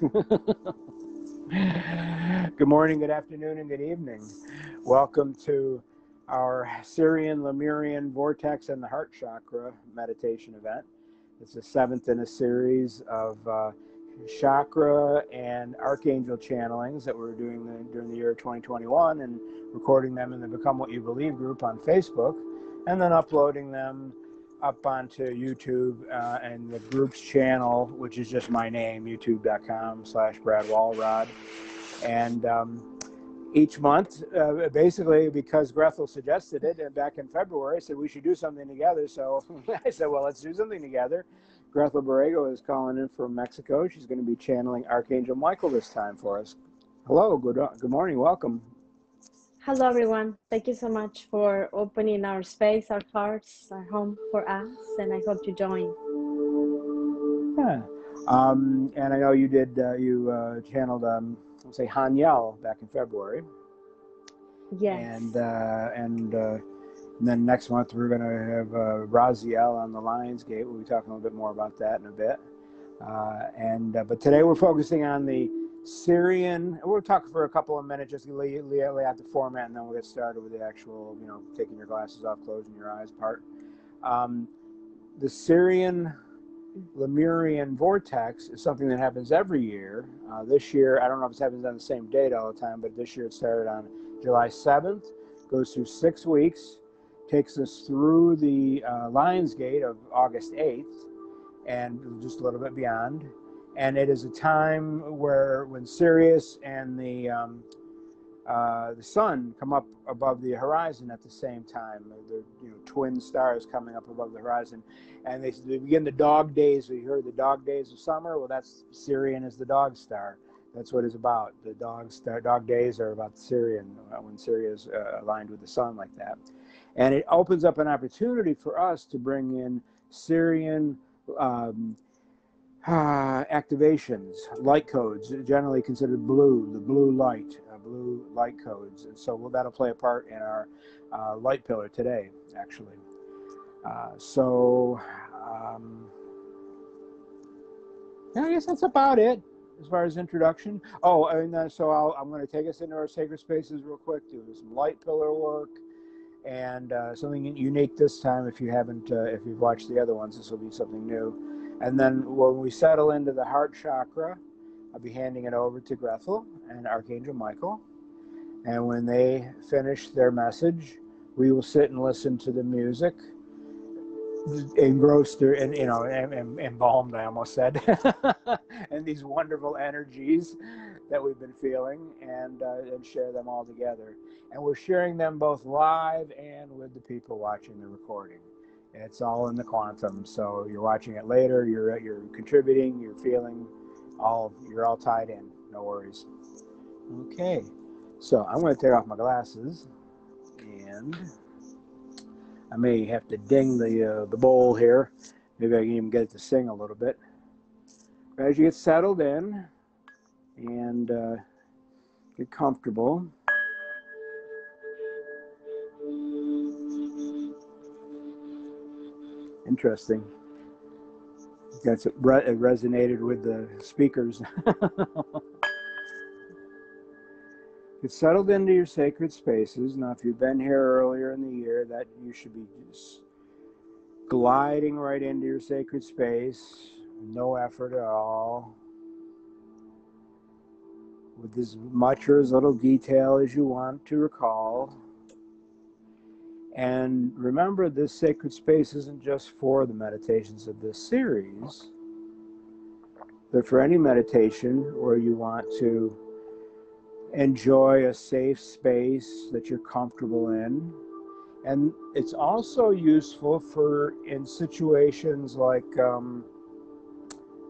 Good morning, good afternoon, and good evening. Welcome to our Sirian-Lemurian Vortex and the Heart Chakra meditation event. It's the 7th in a series of chakra and archangel channelings that we're doing during the year 2021 and recording them in the Become What You Believe group on Facebook and then uploading them up onto YouTube and the group's channel, which is just my name, youtube.com/Brad Walrod. And each month, basically, because Grethel suggested it, and back in February, said we should do something together. So I said, well, let's do something together. Grethel Borrego is calling in from Mexico. She's going to be channeling Archangel Michael this time for us. Hello, good morning, welcome. Hello, everyone. Thank you so much for opening our space, our hearts, our home for us, and I hope you join. Yeah. And I know you did, you channeled, let's say, Hanyel back in February. Yes. And then next month we're going to have Raziel on the Lionsgate. We'll be talking a little bit more about that in a bit. But today we're focusing on the Sirian. We'll talk for a couple of minutes, just lay out the format, and then we'll get started with the actual, taking your glasses off, closing your eyes part. The Sirian-Lemurian Vortex is something that happens every year. This year, I don't know if it happens on the same date all the time, but this year it started on July 7th, goes through 6 weeks, takes us through the Lionsgate of August 8th, and just a little bit beyond. And it is a time when Sirius and the sun come up above the horizon at the same time. They're twin stars coming up above the horizon, and they begin the dog days. We heard the dog days of summer. Well, that's Sirian is the dog star. That's what it's about. The dog days are about Sirian, when Sirius is aligned with the sun like that. And it opens up an opportunity for us to bring in Sirian activations, light codes, generally considered blue, the blue light codes. And so that'll play a part in our light pillar today, actually. I guess that's about it as far as introduction. Oh, and so I'm going to take us into our sacred spaces real quick, do some light pillar work, and something unique this time. If you haven't, if you've watched the other ones, this will be something new. And then when we settle into the heart chakra, I'll be handing it over to Grethel and Archangel Michael. And when they finish their message, we will sit and listen to the music, engrossed and embalmed, I almost said, and these wonderful energies that we've been feeling, and share them all together. And we're sharing them both live and with the people watching the recording. It's all in the quantum, so you're watching it later, you're contributing, you're feeling, you're all tied in, no worries. Okay, so I'm going to take off my glasses, and I may have to ding the bowl here. Maybe I can even get it to sing a little bit. As you get settled in and get comfortable, interesting. It resonated with the speakers. Get settled into your sacred spaces. Now, if you've been here earlier in the year, that you should be just gliding right into your sacred space, no effort at all, with as much or as little detail as you want to recall. And remember, this sacred space isn't just for the meditations of this series, but for any meditation where you want to enjoy a safe space that you're comfortable in. And it's also useful in situations like,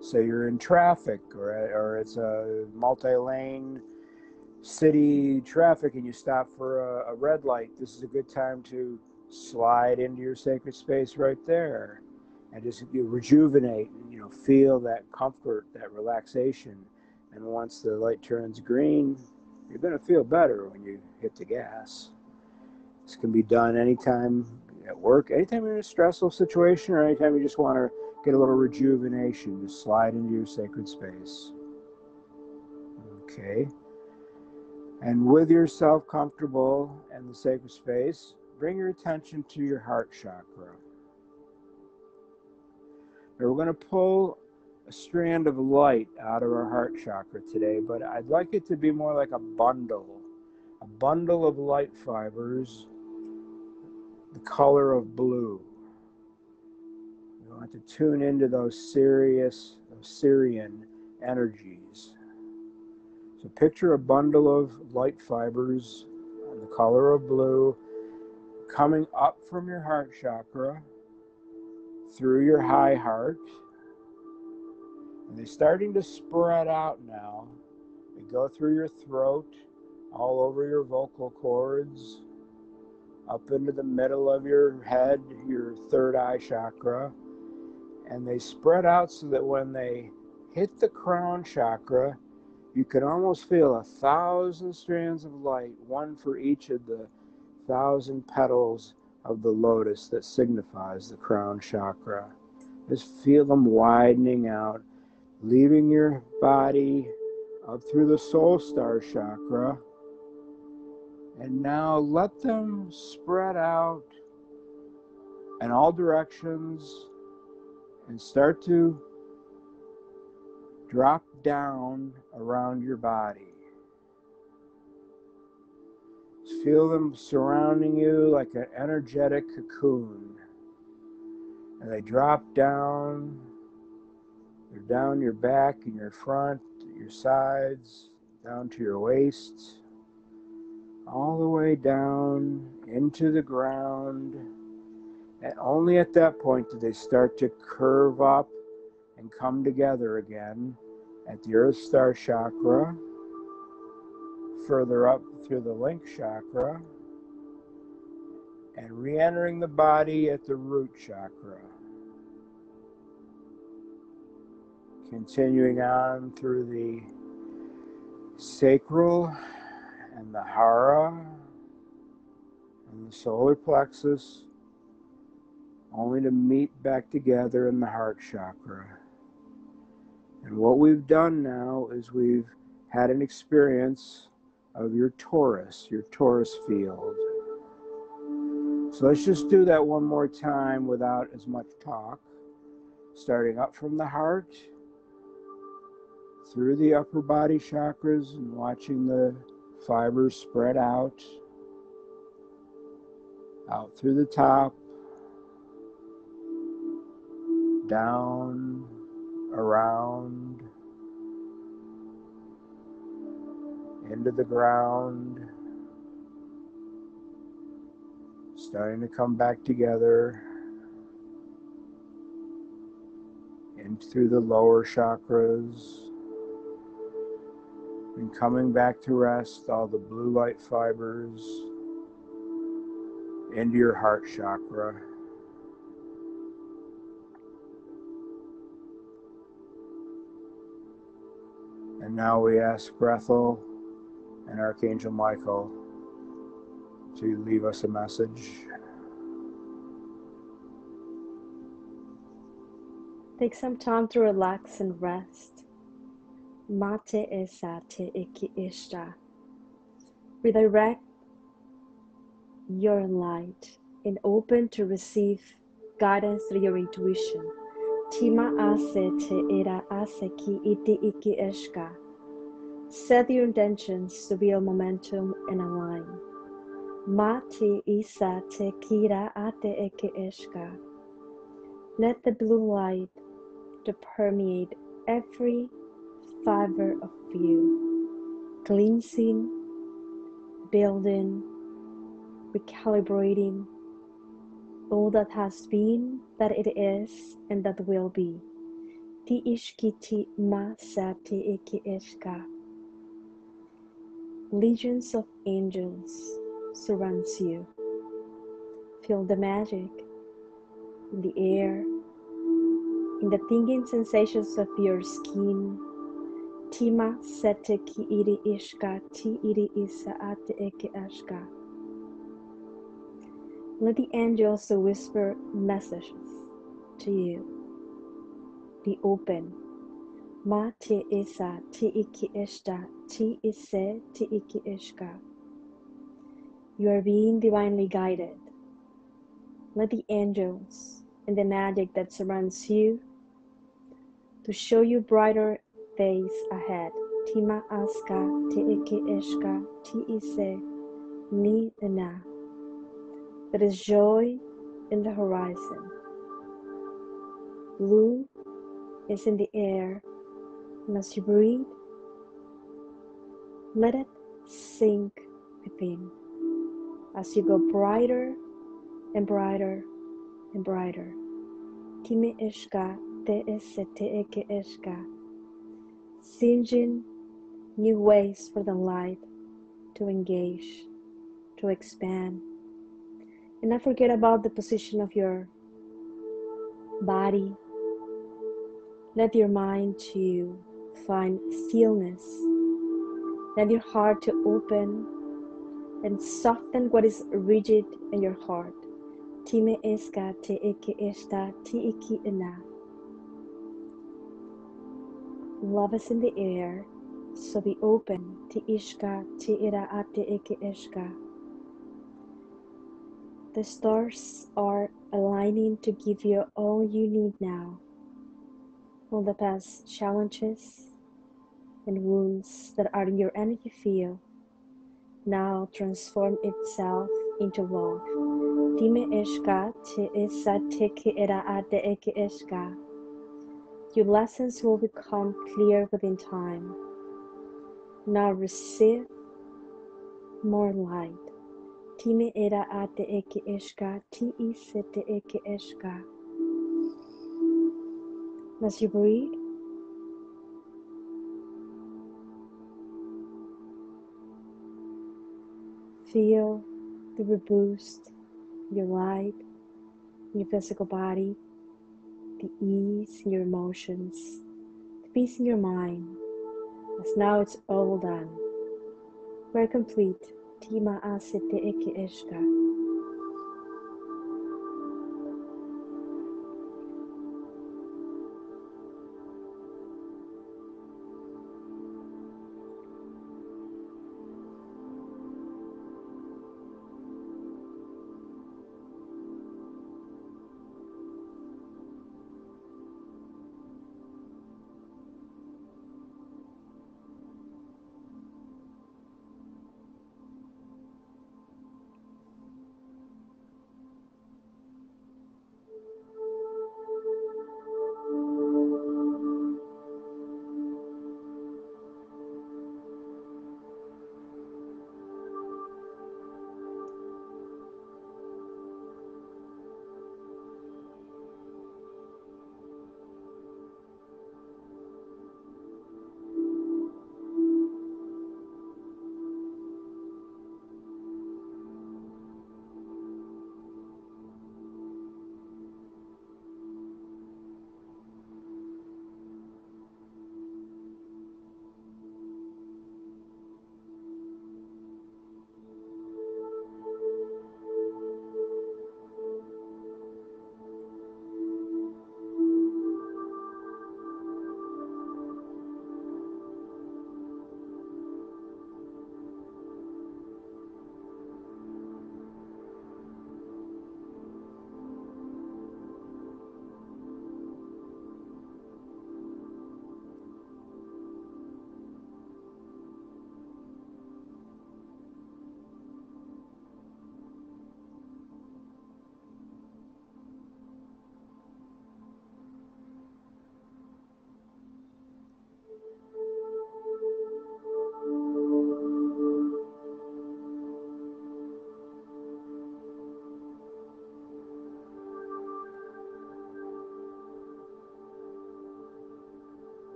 say you're in traffic, or it's a multi-lane city traffic and you stop for a red light. This is a good time to slide into your sacred space right there and just rejuvenate, feel that comfort, that relaxation. And once the light turns green, you're going to feel better when you hit the gas. This can be done anytime at work, anytime you're in a stressful situation, or anytime you just want to get a little rejuvenation. Just slide into your sacred space. Okay. And with yourself comfortable in the sacred space, bring your attention to your heart chakra. Now we're going to pull a strand of light out of our heart chakra today, but I'd like it to be more like a bundle of light fibers, the color of blue. You want to tune into those Sirian energies. So picture a bundle of light fibers, the color of blue, coming up from your heart chakra, through your high heart. And they're starting to spread out now. They go through your throat, all over your vocal cords, up into the middle of your head, your third eye chakra. And they spread out so that when they hit the crown chakra, you can almost feel 1,000 strands of light, one for each of the 1,000 petals of the lotus that signifies the crown chakra. Just feel them widening out, leaving your body up through the soul star chakra. And now let them spread out in all directions and start to drop down around your body. Feel them surrounding you like an energetic cocoon. And they drop down. They're down your back and your front, your sides, down to your waist, all the way down into the ground. And only at that point do they start to curve up and come together again at the Earth Star Chakra, further up through the Link Chakra, and re-entering the body at the Root Chakra. Continuing on through the Sacral and the Hara and the Solar Plexus, only to meet back together in the Heart Chakra. And what we've done now is we've had an experience of your Torus field. So let's just do that one more time without as much talk. Starting up from the heart, through the upper body chakras, and watching the fibers spread out through the top, down, around, into the ground, starting to come back together, in through the lower chakras, and coming back to rest, all the blue light fibers into your heart chakra. And now we ask Grethel and Archangel Michael to leave us a message. Take some time to relax and rest. Mate esa te iki ishta. Redirect your light and open to receive guidance through your intuition. Tima ase te era ase ki iti iki ishka. Set your intentions to build momentum and align. Mate isa te kira ate iki ishka. Let the blue light to permeate every fiber of you, cleansing, building, recalibrating all that has been, that it is, and that will be. Ti ishkiti ma sa ti iki ishka. Legions of angels surrounds you. Feel the magic in the air, in the tingling sensations of your skin. Tima sete ki iri ishka, ti iri isa ate eke ashka. Let the angels whisper messages to you. Be open. Ma te isa te iki ishta te ise te iki ishka. You are being divinely guided. Let the angels and the magic that surrounds you to show you brighter days ahead. Tima aska te iki ishka te ise ni ina. There is joy in the horizon. Blue is in the air, and as you breathe, let it sink within as you go brighter and brighter and brighter. Time ishka te ese te eke ishka. Sinjin new ways for the light to engage, to expand. And not forget about the position of your body. Let your mind to find stillness. Let your heart to open and soften what is rigid in your heart. Time eska te eke esta te iki ina. Love is in the air, so be open. Te ishka te ira ate eke ishka. The stars are aligning to give you all you need now. All the past challenges and wounds that are in your energy field now transform itself into love. Time ishka te isa te ki ira ate eke ishka. Your lessons will become clear within time. Now receive more light. Time ira ate eke ishka ti ise te eke ishka. As you breathe, feel the reboost, your light, your physical body, the ease in your emotions, the peace in your mind, as now it's all done. We're complete. Tima asete eke ishka.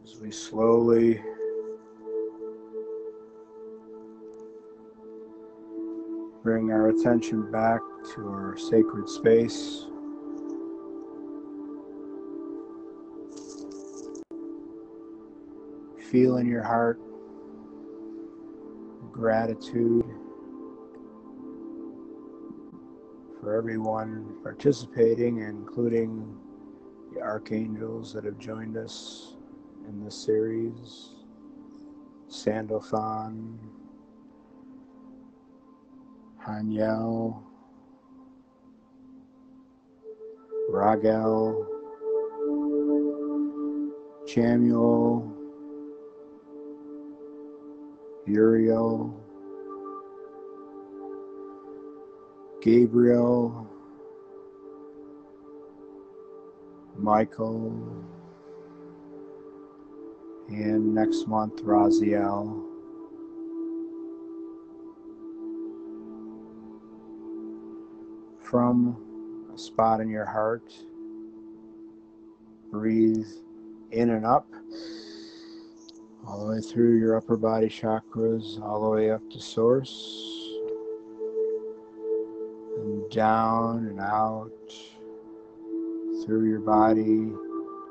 As we slowly bring our attention back to our sacred space, feel in your heart gratitude for everyone participating, including the archangels that have joined us in this series: Sandalphon, Haniel, Ragel, Chamuel, Uriel, Gabriel, Michael, and next month, Raziel. From a spot in your heart, breathe in and up, all the way through your upper body chakras, all the way up to source, and down and out through your body,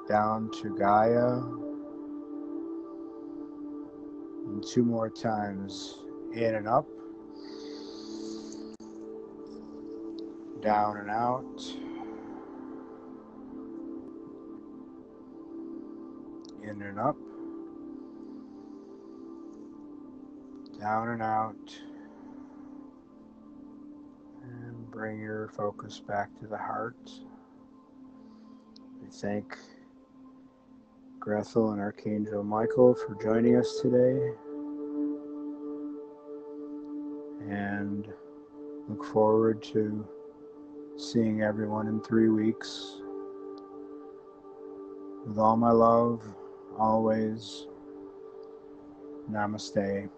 down to Gaia. And two more times, in and up, down and out, in and up, down and out, and bring your focus back to the heart. We thank Grethel and Archangel Michael for joining us today, and look forward to seeing everyone in 3 weeks. With all my love, always, namaste.